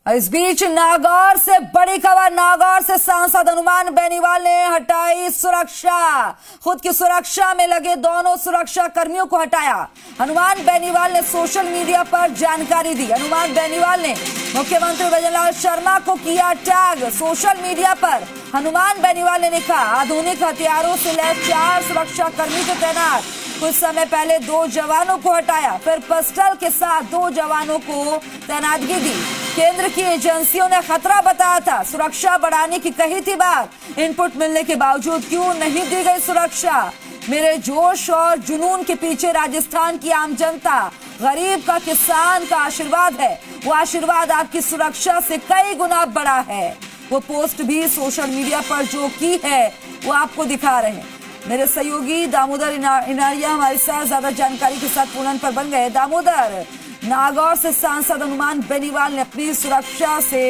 इस बीच नागौर से बड़ी खबर। नागौर से सांसद हनुमान बेनीवाल ने हटाई सुरक्षा। खुद की सुरक्षा में लगे दोनों सुरक्षा कर्मियों को हटाया। हनुमान बेनीवाल ने सोशल मीडिया पर जानकारी दी। हनुमान बेनीवाल ने मुख्यमंत्री भजनलाल शर्मा को किया टैग। सोशल मीडिया पर हनुमान बेनीवाल ने लिखा, आधुनिक हथियारों से लैस 4 सुरक्षा कर्मी को तैनात। कुछ समय पहले 2 जवानों को हटाया, फिर पिस्टल के साथ 2 जवानों को तैनातगी दी। केंद्र की एजेंसियों ने खतरा बताया था, सुरक्षा बढ़ाने की कही थी बात। इनपुट मिलने के बावजूद क्यों नहीं दी गई सुरक्षा? मेरे जोश और जुनून के पीछे राजस्थान की आम जनता, गरीब का, किसान का आशीर्वाद है। वो आशीर्वाद आपकी सुरक्षा से कई गुना बड़ा है। वो पोस्ट भी सोशल मीडिया पर जो की है वो आपको दिखा रहे हैं। मेरे सहयोगी दामोदर इनारिया हमारे साथ ज्यादा जानकारी के साथ फोन पर बन गए। दामोदर, नागौर से सांसद हनुमान बेनीवाल ने अपनी सुरक्षा से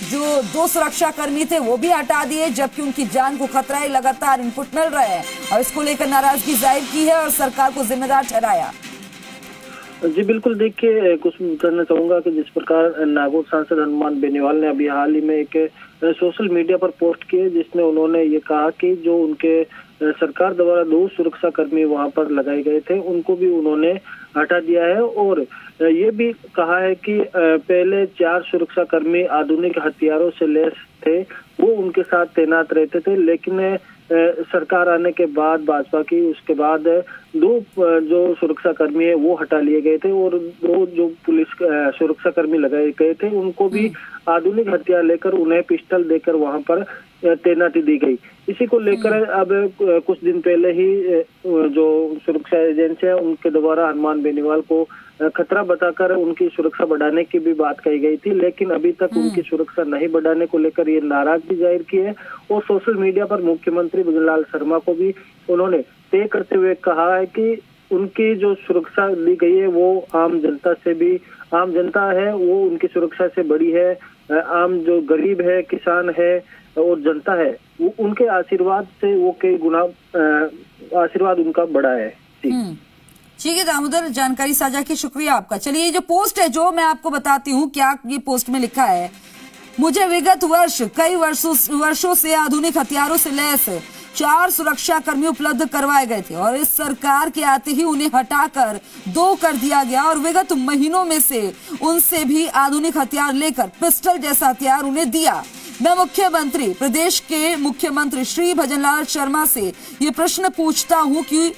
जो 2 सुरक्षा कर्मी थे वो भी हटा दिए, जबकि उनकी जान को खतरा है। लगातार इनपुट मिल रहे हैं और इसको लेकर नाराजगी जाहिर की है और सरकार को जिम्मेदार ठहराया। जी बिल्कुल, देखिए कुछ करना चाहूंगा कि जिस प्रकार नागौर सांसद हनुमान बेनीवाल ने अभी हाल ही में एक सोशल मीडिया पर पोस्ट किए, जिसमें उन्होंने ये कहा कि जो उनके सरकार द्वारा 2 सुरक्षा कर्मी वहां पर लगाए गए थे उनको भी उन्होंने हटा दिया है। और ये भी कहा है कि पहले 4 सुरक्षा कर्मी आधुनिक हथियारों से लैस थे, वो उनके साथ तैनात रहते थे, लेकिन सरकार आने के बाद भाजपा की, उसके बाद 2 जो सुरक्षा कर्मी है वो हटा लिए गए थे और 2 जो पुलिस सुरक्षा कर्मी लगाए गए थे उनको भी आधुनिक हथियार लेकर उन्हें पिस्टल देकर वहां पर तैनाती दी गई। इसी को लेकर अब कुछ दिन पहले ही जो सुरक्षा एजेंसी है उनके द्वारा हनुमान बेनीवाल को खतरा बताकर उनकी सुरक्षा बढ़ाने की भी बात कही गई थी, लेकिन अभी तक उनकी सुरक्षा नहीं बढ़ाने को लेकर ये नाराजगी जाहिर की है। और सोशल मीडिया पर मुख्यमंत्री भजनलाल शर्मा को भी उन्होंने तय करते हुए कहा है कि उनकी जो सुरक्षा दी गई है वो आम जनता है, वो उनकी सुरक्षा से बड़ी है। आम जो गरीब है, किसान है और जनता है, वो उनके आशीर्वाद से वो कई गुना आशीर्वाद उनका बड़ा है। ठीक है दामोदर, जानकारी साझा की शुक्रिया आपका। चलिए, ये जो पोस्ट है जो मैं आपको बताती हूँ क्या ये पोस्ट में लिखा है। मुझे विगत कई वर्षों से आधुनिक हथियारों से लैस 4 सुरक्षा कर्मी उपलब्ध करवाए गए थे और इस सरकार के आते ही उन्हें हटाकर 2 कर दिया गया और विगत महीनों में से उनसे भी आधुनिक हथियार लेकर पिस्टल जैसा हथियार उन्हें दिया। मैं प्रदेश के मुख्यमंत्री श्री भजनलाल शर्मा से ये प्रश्न पूछता हूँ कि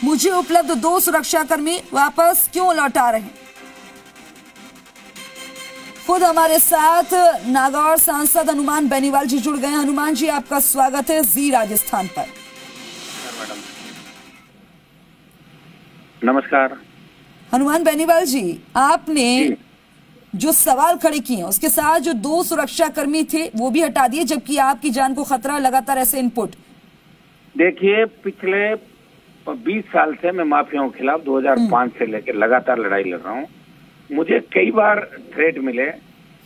मुझे उपलब्ध 2 सुरक्षा कर्मी वापस क्यों लौटा रहे हैं? खुद हमारे साथ नागौर सांसद हनुमान बेनीवाल जी जुड़ गए। हनुमान जी, आपका स्वागत है जी राजस्थान पर। नमस्कार हनुमान बेनीवाल जी, आपने जो सवाल खड़े किए हैं उसके साथ जो 2 सुरक्षा कर्मी थे वो भी हटा दिए, जबकि आपकी जान को खतरा, लगातार ऐसे इनपुट। देखिए, पिछले 20 साल से मैं माफियाओं के खिलाफ 2005 से लेकर लगातार लड़ाई लड़ रहा हूँ। मुझे कई बार थ्रेट मिले।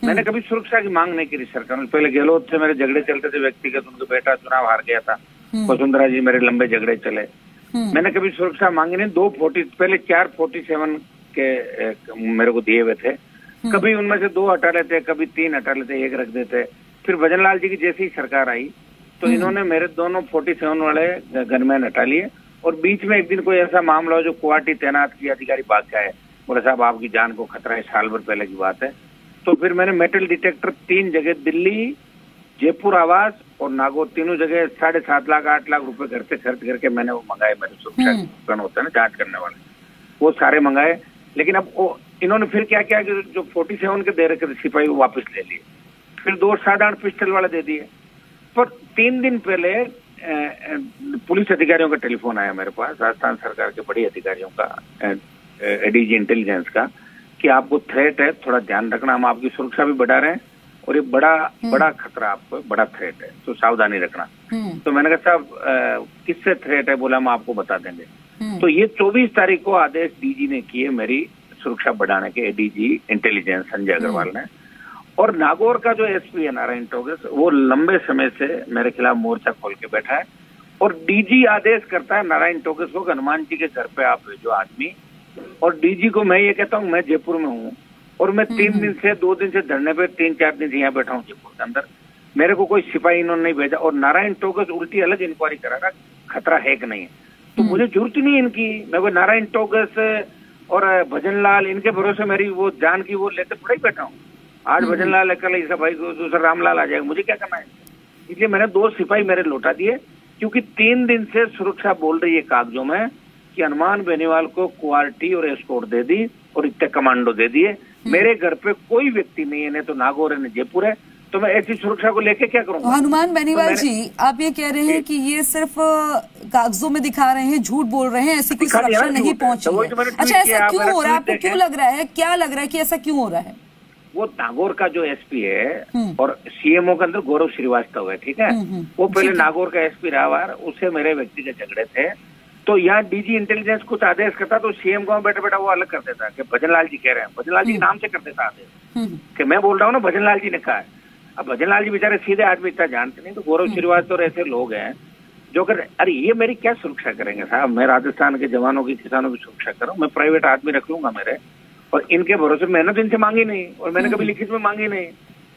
मैंने कभी सुरक्षा की मांग नहीं करी सरकार ने। पहले गहलोत से मेरे झगड़े चलते थे व्यक्तिगत, उनका बेटा चुनाव हार गया था, वसुंधरा जी, मेरे लंबे झगड़े चले। मैंने कभी सुरक्षा मांगी नहीं। 447 के मेरे को दिए हुए थे। कभी उनमें से 2 हटा लेते, कभी 3 हटा लेते, 1 रख देते। फिर भजनलाल जी की जैसी ही सरकार आई तो इन्होंने मेरे दोनों 47 वाले गनमैन हटा लिए। और बीच में एक दिन कोई ऐसा मामला हो जो गुवाहाटी तैनात किया अधिकारी भाग गए, बोले साहब आपकी जान को खतरा है, साल भर पहले की बात है। तो फिर मैंने मेटल डिटेक्टर 3 जगह, दिल्ली, जयपुर आवास और नागौर, तीनों जगह 7.5 लाख 8 लाख रुपए घर से खर्च करके मैंने वो मंगाए। मेरे सुरक्षा उपकरण होते हैं ना जांच करने वाले, वो सारे मंगाए। लेकिन अब इन्होंने फिर क्या किया कि जो 47 के दे रखे थे सिपाही वो वापस ले लिए। फिर 2 साधारण पिस्टल वाले दे दिए। पर 3 दिन पहले पुलिस अधिकारियों का टेलीफोन आया मेरे पास, राजस्थान सरकार के बड़े अधिकारियों का, एडीजी इंटेलिजेंस का, कि आपको थ्रेट है, थोड़ा ध्यान रखना, हम आपकी सुरक्षा भी बढ़ा रहे हैं और ये बड़ा खतरा, आपको बड़ा थ्रेट है, तो सावधानी रखना। तो मैंने कहा साहब किससे थ्रेट है? बोला हम आपको बता देंगे। तो ये 24 तारीख को आदेश डीजी ने किए मेरी सुरक्षा बढ़ाने के, एडीजी इंटेलिजेंस संजय अग्रवाल ने। और नागौर का जो एसपी है नारायण टोगस, वो लंबे समय से मेरे खिलाफ मोर्चा खोल के बैठा है। और डीजी आदेश करता है नारायण टोगस को, हनुमान जी के घर पे आप भेजो आदमी। और डीजी को मैं ये कहता हूँ, मैं जयपुर में हूँ, और मैं 3 दिन से 2 दिन से धरने पे 3-4 दिन से यहाँ बैठा हूँ जयपुर के अंदर। मेरे को कोई सिपाही इन्होंने नहीं भेजा और नारायण टोगस उल्टी अलग इंक्वायरी करा रहा खतरा है कि नहीं है। तो मुझे जरूरत ही नहीं है इनकी। मैं वो नारायण टोगस और भजन लाल इनके भरोसे मेरी वो जान की वो लेते पड़े ही बैठा हूँ। आज भजन लाल कल ऐसा भाई दूसरा रामलाल आ जाएगा, मुझे क्या करना है। इसलिए मैंने 2 सिपाही मेरे लौटा दिए, क्योंकि 3 दिन से सुरक्षा बोल रही है कागजों में कि हनुमान बेनीवाल को क्वार्टी और एस्कॉर्ट दे दी और इतने कमांडो दे दिए। मेरे घर पे कोई व्यक्ति नहीं है, नहीं तो नागौर है न जयपुर है, तो मैं ऐसी सुरक्षा को लेके क्या करूंगा। हनुमान बेनीवाल जी, आप ये कह रहे हैं कि ये सिर्फ कागजों में दिखा रहे हैं, झूठ बोल रहे हैं, ऐसी कोई सुरक्षा नहीं पहुंची है। अच्छा, ऐसा क्यों हो रहा है? आपको क्यों लग रहा है, क्या लग रहा है कि ऐसा क्यों हो रहा है? वो नागौर का जो एसपी है और सीएमओ के अंदर गौरव श्रीवास्तव है, ठीक है, वो पहले नागौर का एसपी रहा हुआ, उससे मेरे व्यक्तिगत झगड़े थे। तो यहाँ डीजी इंटेलिजेंस कुछ आदेश करता तो सीएम को बैठे बैठा वो अलग कर देता कि भजनलाल जी कह रहे हैं, भजनलाल जी के नाम से कर देता आदेश कि मैं बोल रहा हूँ ना भजनलाल जी ने कहा है। अब भजनलाल जी बेचारे सीधे आदमी इतना जानते नहीं, तो गौरव श्रीवास्तव और ऐसे लोग हैं जो कर, अरे ये मेरी क्या सुरक्षा करेंगे साहब। मैं राजस्थान के जवानों की किसानों की सुरक्षा करूँ, मैं प्राइवेट आदमी रख लूंगा मेरे, और इनके भरोसे मैंने तो इनसे मांगी नहीं और मैंने कभी लिखित में मांगी नहीं।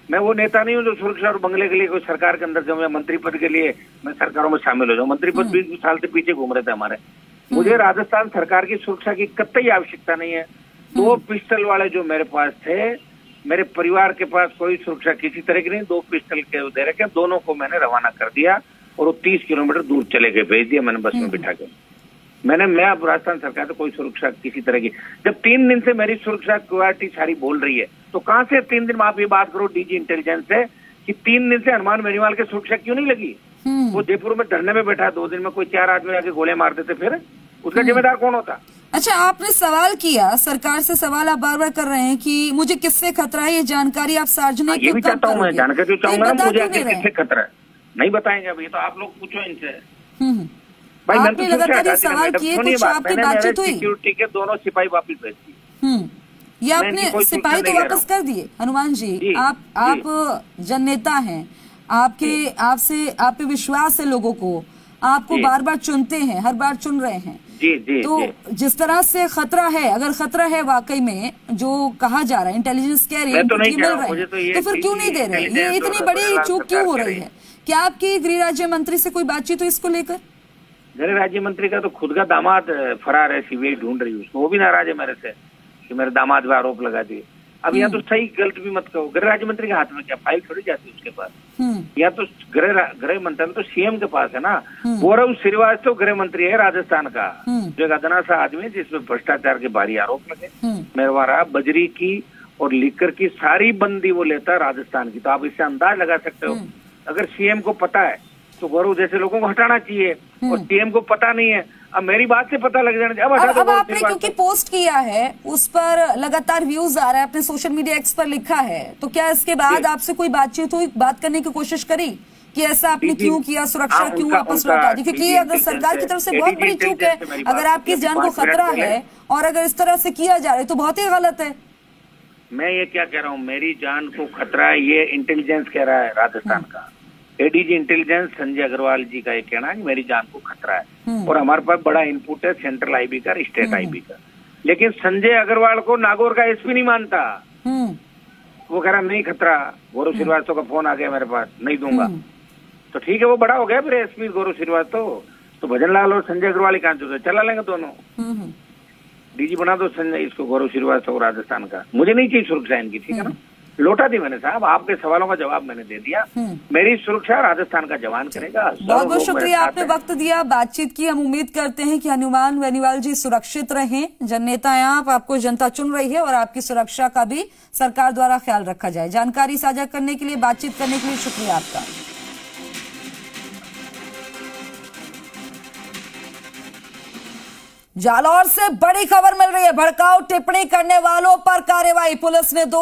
मैं वो नेता नहीं हूँ जो सुरक्षा और बंगले के लिए कोई सरकार के अंदर जाऊँ या मंत्री पद के लिए मैं सरकारों में शामिल हो जाऊँ। मंत्री पद 20 साल से पीछे घूम रहे थे हमारे। मुझे राजस्थान सरकार की सुरक्षा की कतई आवश्यकता नहीं है। 2 पिस्टल वाले जो मेरे पास थे, मेरे परिवार के पास कोई सुरक्षा किसी तरह की नहीं। 2 पिस्टल के दे रखे, दोनों को मैंने रवाना कर दिया और वो 30 किलोमीटर दूर चले गए, भेज दिया मैंने बस में बिठा के। मैं अब राजस्थान सरकार से कोई सुरक्षा किसी तरह की, जब 3 दिन से मेरी सुरक्षा क्वालिटी सारी बोल रही है, तो कहां से 3 दिन में आप ये बात करो डीजी इंटेलिजेंस से कि 3 दिन से हनुमान बेनीवाल की सुरक्षा क्यों नहीं लगी। वो जयपुर में धरने में बैठा, 2 दिन में कोई 4 आदमी आके गोले मार देते, फिर उसका जिम्मेदार कौन होता। अच्छा, आपने सवाल किया, सरकार से सवाल आप बार बार कर रहे हैं कि मुझे किससे खतरा है, ये जानकारी आप सार्वजनिक ये भी चाहता हूँ, मैं जानकारी चाहूंगा ना, मुझे किससे खतरा है नहीं बताएंगे अभी, तो आप लोग पूछो इनसे। भाई आपने लगातार ये सवाल किए, कुछ आपकी बातचीत हुई? सिक्योरिटी के दोनों सिपाही वापिस भेज दिए। ये आपने सिपाही तो वापस कर दिए। हनुमान जी, आप जननेता हैं, आपसे आप पे विश्वास है लोगों को, आपको बार बार चुनते हैं, हर बार चुन रहे हैं। तो जिस तरह से खतरा है, अगर खतरा है वाकई में जो कहा जा रहा है, इंटेलिजेंस कह रही है, मिल रहे हैं, तो फिर क्यों नहीं दे रहे? ये इतनी बड़ी चूक क्यों हो रही है? क्या आपकी गृह राज्य मंत्री से कोई बातचीत हुई इसको लेकर? गृह राज्य मंत्री का तो खुद का दामाद फरार है, सीबीआई ढूंढ रही है उसको, वो भी नाराज है मेरे से कि मेरे दामाद पे आरोप लगा दिए। अब यहाँ तो सही गलत भी मत कहो, गृह राज्य मंत्री के हाथ में क्या फाइल थोड़ी जाती है उसके पास। यहाँ तो गृह मंत्रालय तो सीएम के पास है ना। गौरव श्रीवास्तव गृह मंत्री है राजस्थान का, जो एक अदना सा आदमी जिसमें भ्रष्टाचार के भारी आरोप लगे। मेरवारा बजरी की और लीकर की सारी बंदी वो लेता है राजस्थान की। तो आप इससे अंदाज लगा सकते हो, अगर सीएम को पता है तो गौरव जैसे लोगों को हटाना चाहिए, और सीएम को पता नहीं है। अब मेरी बात से पता लग जाना चाहिए। अब आपने क्योंकि पोस्ट किया है, उस पर लगातार व्यूज आ रहा है, आपने सोशल मीडिया एक्स पर लिखा है, तो क्या इसके बाद आपसे कोई बातचीत हुई, बात करने की कोशिश करी कि ऐसा आपने क्यों किया, सुरक्षा क्यों वापस लौटा दी? क्योंकि अगर सरकार की तरफ से बहुत बड़ी चूक है, अगर आपकी जान को खतरा है और अगर इस तरह से किया जा रहा है तो बहुत ही गलत है। मैं ये क्या कह रहा हूँ, मेरी जान को खतरा है ये इंटेलिजेंस कह रहा है राजस्थान का। एडीजी इंटेलिजेंस संजय अग्रवाल जी का ये कहना है कि मेरी जान को खतरा है, और हमारे पास बड़ा इनपुट है सेंट्रल आईबी का, स्टेट आईबी का। लेकिन संजय अग्रवाल को नागौर का एसपी नहीं मानता, वो कह रहा नहीं खतरा। गौरव श्रीवास्तव का फोन आ गया मेरे पास, नहीं दूंगा। तो ठीक है, वो बड़ा हो गया फिर एसपी गौरव श्रीवास्तव, तो भजनलाल और संजय अग्रवाल ही चला लेंगे दोनों। डीजी बना दो संजय इसको, गौरव श्रीवास्तव राजस्थान का। मुझे नहीं चाहिए सुरक्षा इनकी, ठीक है ना। लौटा दी मैंने साहब, आपके सवालों का जवाब मैंने दे दिया। मेरी सुरक्षा राजस्थान का जवान करेगा। बहुत बहुत शुक्रिया, आपने वक्त दिया, बातचीत की। हम उम्मीद करते हैं कि हनुमान बेनीवाल जी सुरक्षित रहें। जननेता हैं आप, आपको जनता चुन रही है और आपकी सुरक्षा का भी सरकार द्वारा ख्याल रखा जाए। जानकारी साझा करने के लिए, बातचीत करने के लिए शुक्रिया आपका। जालौर से बड़ी खबर मिल रही है, भड़काऊ टिप्पणी करने वालों पर कार्रवाई। पुलिस ने 2